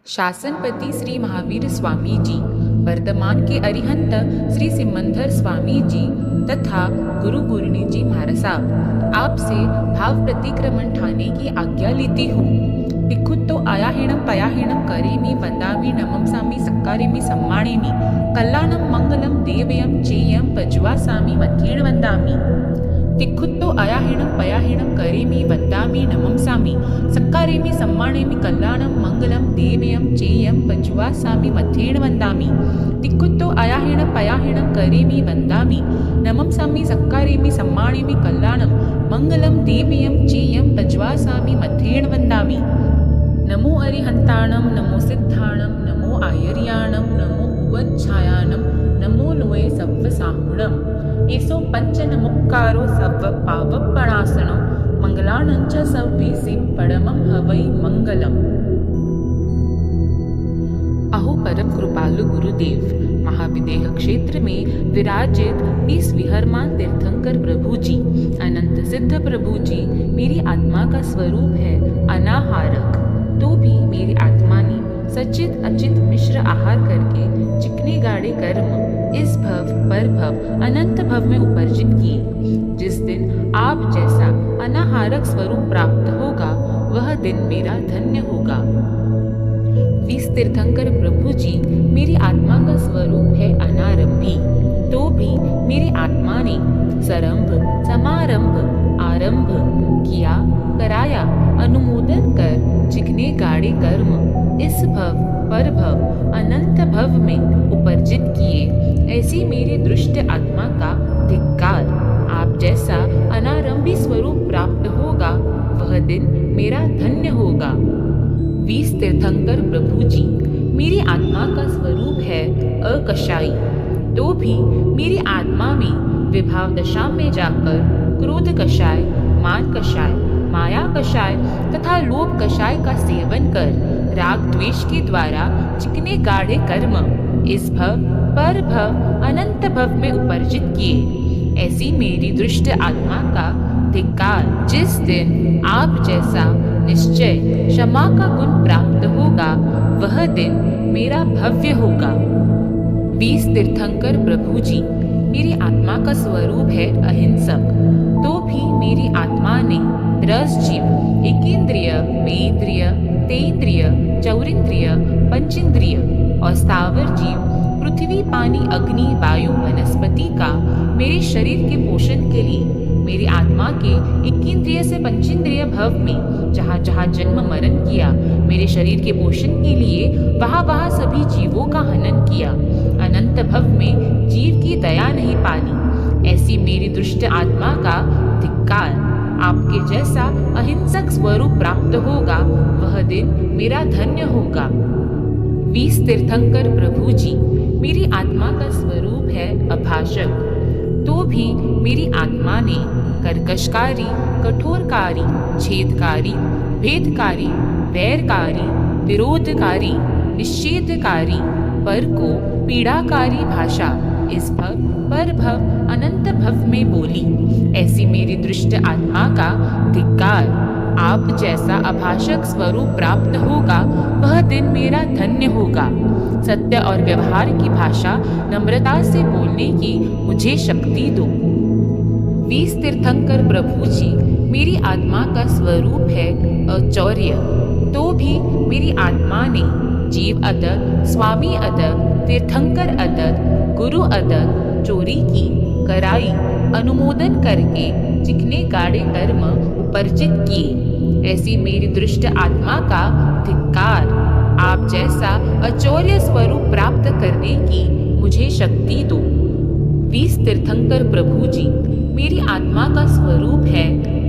शासनपति श्री महावीर स्वामी जी, वर्तमान के अरिहंत श्री सिमंदर स्वामी जी तथा गुरु गुरनी जी महाराज साहब, आपसे भाव प्रतिक्रमण ठाने की आज्ञा लेती हूँ। भिक्षुत्तो आयाहेणम पयाहेणम करेमि वंदामि नमम सामि सक्कारेमि सम्मानेमि कल्याणम मंगलम देवयम चेयम पज्वासामि मध्येण वंदामि। तिखुत्तो अयाहेणं पयाहेणं करेमि वंदामि नमंसामि सक्कारेमि सम्मानेमि कल्याणं मंगलं देवयं चेयं पज्वासामि मध्येण वंदामि। तिखुत्तो अयाहेणं पयाहेणं करेमि वंदामि नमंसामि सक्कारेमि सम्मानेमि कल्याणं मंगलं देवयं चेयं पज्वासामि मध्येण वंदामि। नमो अरिहंताणं नमो सिद्धाणं नमो आयर्याणं नमो भुवच्छायाणं नमो लोये सव्वसाहुणम्। एसो पंचन मुक्कारो सव्व पावपणासनो मंगलानंच सव्वीसि परमं हवै मंगलम। अहो परम कृपालु गुरुदेव, महाविदेह क्षेत्र में विराजित 20 विहरमान तीर्थंकर प्रभु जी, अनंत सिद्ध प्रभु जी मेरी आत्मा का स्वरूप है अनाहारक। तो भी मेरी आत्मा ने सचित अचित मिश्र आहार करके चिकने गाढ़े कर्म इस भव पर भव अनंत भव में उपर्जित किए। जिस दिन आप जैसा अनाहारक स्वरूप प्राप्त होगा वह दिन मेरा धन्य होगा। 20 तीर्थंकर प्रभु जी मेरी आत्मा का स्वरूप है अनारंभी। तो भी मेरी आत्मा ने सरंभ समारंभ आरंभ किया कराया अनुमोदन कर चिकने गाढ़े कर्म इस भव पर भव अनंत भव में उपर्जित किए। ऐसी मेरी दुष्ट आत्मा का धिक्कार। आप जैसा अनारंभी स्वरूप प्राप्त होगा वह दिन मेरा धन्य होगा। 20 तीर्थंकर प्रभु जी मेरी आत्मा का स्वरूप है अकशाई। तो भी मेरी आत्मा में विभाव दशा में जाकर क्रोध कषाय, मान कषाय, माया कषाय तथा लोभ कषाय का सेवन कर राग द्वेष के द्वारा चिकने गाढ़े कर्म इस भव पर भव अनंत भव में उपर्जित किए। ऐसी मेरी दुष्ट आत्मा का धिक्कार। जिस दिन आप जैसा निश्चय क्षमा का गुण प्राप्त होगा वह दिन मेरा भव्य होगा। 20 तीर्थंकर प्रभु जी मेरी आत्मा का स्वरूप है अहिंसक। तो भी मेरी आत्मा ने रस जीव, एकेंद्रिय, वेन्द्रिय, तेन्द्रिय, चौरिंद्रिय, पंचेंद्रिय और स्थावर जीव पृथ्वी पानी अग्नि वायु वनस्पति का मेरे शरीर के पोषण के लिए मेरी आत्मा के एकेंद्रिय से पंचेंद्रिय भव में जहाँ जहाँ जन्म मरण किया, मेरे शरीर के पोषण के लिए वहाँ वहाँ सभी जीवों का हनन किया। अनंत भव में जीव की दया नहीं पाली। ऐसी मेरी दुष्ट आत्मा का धिक्कार। आपके जैसा अहिंसक स्वरूप प्राप्त होगा वह दिन मेरा धन्य होगा। 20 तीर्थंकर प्रभु जी मेरी आत्मा का स्वरूप है अभाषक। तो भी मेरी आत्मा ने कर्कशकारी, कठोरकारी, छेदकारी, भेदकारी, वैरकारी, विरोधकारी, निषेधकारी, पर को पीड़ाकारी भाषा इस भव पर भव अनंत भव में बोली। ऐसी मेरी दुष्ट आत्मा का धिक्कार। आप जैसा अभाषक स्वरूप प्राप्त होगा वह दिन मेरा धन्य होगा। सत्य और व्यवहार की भाषा नम्रता से बोलने की मुझे शक्ति दो। 20 तीर्थंकर प्रभु जी मेरी आत्मा का स्वरूप है अचौर्य। तो भी मेरी आत्मा ने जीव अदर, स्वामी अदर, तीर्थंकर अदर, गुरु अदर चोरी की कराई अनुमोदन करके चिकने गाढ़े कर्म उपर्जित किए। ऐसी मेरी दुष्ट आत्मा का धिक्कार। आप जैसा अचौर्य स्वरूप प्राप्त करने की मुझे शक्ति दो। 20 तीर्थंकर प्रभु जी मेरी आत्मा का स्वरूप है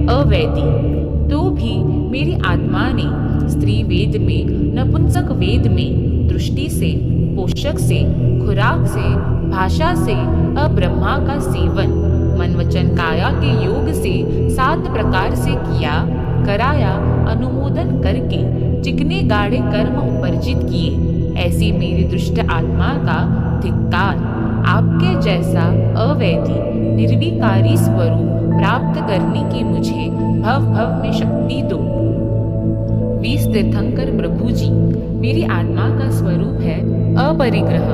अवैधी। तो भी मेरी आत्मा ने स्त्री वेद में, नपुंसक वेद में दृष्टि से, पोषक से, खुराक से, भाषा से अब्रह्मा का सेवन मन वचन काया के योग से 7 प्रकार से किया कराया अनुमोदन करके चिकने गाढ़े कर्म उपर्जित किए। ऐसी मेरी दुष्ट आत्मा का धिक्कार। आपके जैसा अवैधी निर्विकारी स्वरूप प्राप्त करने की मुझे भव भव में शक्ति दो। 20 तीर्थंकर प्रभु जी, मेरी आत्मा का स्वरूप है अपरिग्रह,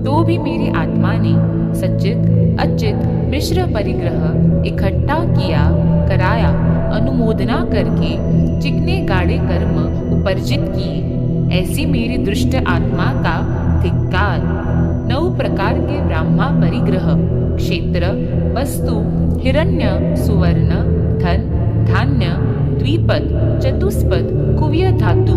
तो भी मेरी आत्मा ने सच्चित अच्चित मिश्र परिग्रह इकट्ठा किया कराया, अनुमोदना करके चिकने गाढ़े कर्म उपर्जित किए। ऐसी मेरी दुष्ट आत्मा का धिक्कार। 9 प्रकार के ब्राह्मा परिग्रह, क्षेत्र, वस्तु, हिरण्य, सुवर्ण, धन, धान्य, द्विपद, चतुष्पद, कुव्य धातु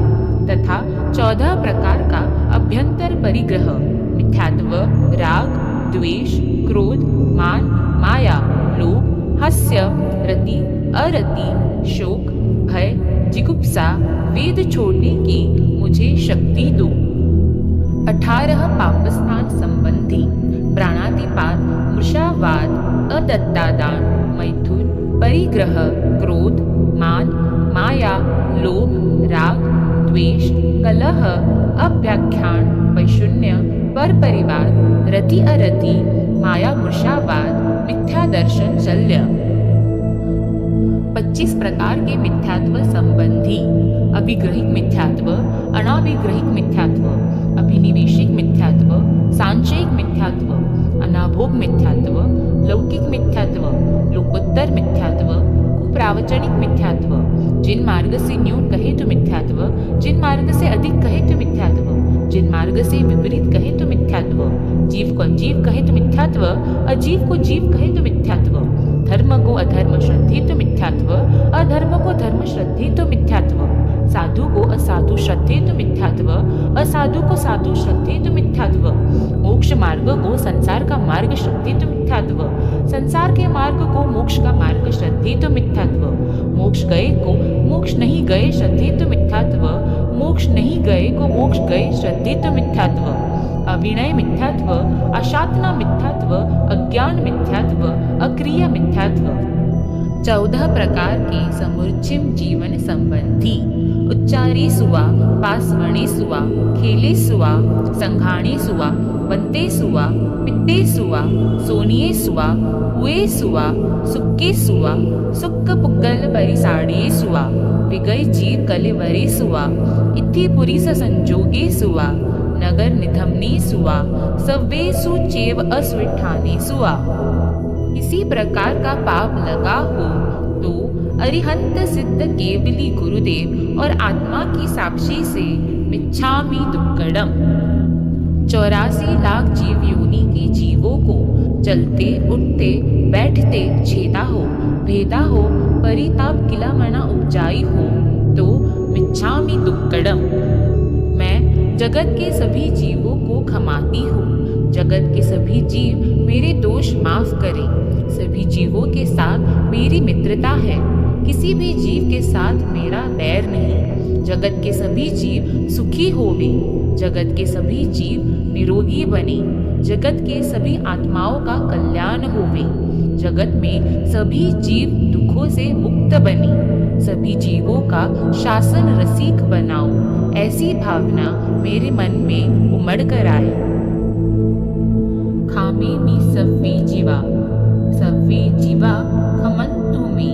तथा 14 प्रकार का अभ्यंतर परिग्रह, मिथ्यात्व, राग, द्वेष, क्रोध, मान, माया, लोभ, हास्य, रति, अरति, शोक, भय, जिगुप्सा, वेद छोड़ने की मुझे शक्ति दो। 18 पापस्थान संबंधी, प्राणातिपात, मृषावाद, अदत्तादान, मैथुन, परिग्रह, क्रोध, मान, माया, लोभ, राग, द्वेष, कलह, अभ्याख्यान, वैशून्य, पर परिवार, रति अरति, माया मृषावाद, मिथ्या दर्शन शल्य। 25 प्रकार के मिथ्यात्व संबंधी, अभिग्रहिक मिथ्यात्व, अनाभिग्रहिक मिथ्यात्व, अभिनिवेशिक मिथ्यात्व, सांशयिक मिथ्यात्व, अनाभोग मिथ्यात्व, लौकिक मिथ्यात्व, लोकोत्तर मिथ्यात्व, कुप्रावचनिक मिथ्यात्व, जिन मार्ग से न्यून कहे तो मिथ्यात्व, जिन मार्ग से अधिक कहे तो मिथ्यात्व, जिन मार्ग से विपरीत कहे तो मिथ्यात्व, जीव को अजीव कहे तो मिथ्यात्व, अजीव को जीव कहे तो मिथ्यात्व, धर्म को अधर्म श्रद्धे तो मिथ्यात्व, अधर्म को धर्म श्रद्धे तो मिथ्यात्व, साधु को असाधु श्रद्धे तो मिथ्यात्व, असाधु को साधु श्रद्धे तो मिथ्यात्व, मोक्ष मार्ग को संसार का मार्ग श्रद्धे तो मिथ्यात्व, संसार के मार्ग को मोक्ष का मार्ग श्रद्धे तो मिथ्यात्व, मोक्ष गए को मोक्ष नहीं गए श्रद्धे तो मिथ्यात्व, मोक्ष नहीं गए को मोक्ष गए श्रद्धे तो मिथ्यात्व, अविनय मिथ्यात्व, अशातना मिथ्यात्व, अज्ञान मिथ्यात्व, अक्रिय मिथ्यात्व। 14 प्रकार के समुच्चय जीवन संबंधी, उच्चारी सुवा, पासवणे सुवा, खेले सुवा, संघाणे सुवा, बनते सुवा, पित्ते सुवा, सोनिए सुवा, हुए सुवा, सुक्के सुवा, सुक्क पुक्कल परिसाड़े सुवा, विगय जीव कलेवरे सुवा, इत्थि पुरीस संजोगे सुवा, नगर निधमने सुवा, सव्वे सुचेव अस्विठाने सुवा। इसी प्रकार का पाप लगा हो तो अरिहंत सिद्ध केवली गुरुदेव और आत्मा की साक्षी से मिच्छामि दुक्कडम। 84 लाख जीव योनि के जीवों को चलते उठते बैठते छेदा हो, भेदा हो, परिताप किला मना उपजाई हो तो मिच्छामि दुक्कडम। मैं जगत के सभी जीवों को क्षमाती हूँ, जगत के सभी जीव मेरे दोष माफ करें। सभी जीवों के साथ मेरी मित्रता है, किसी भी जीव के साथ मेरा बैर नहीं। जगत के सभी जीव सुखी होवे, जगत के सभी जीव निरोगी बने, जगत के सभी आत्माओं का कल्याण होवे, जगत में सभी जीव दुखों से मुक्त बने, सभी जीवों का शासन रसिक बनाओ। ऐसी भावना मेरे मन में उमड़ कर आए। खामे मी सव्वे जीवा, सव्वे जीवा खमंतु मे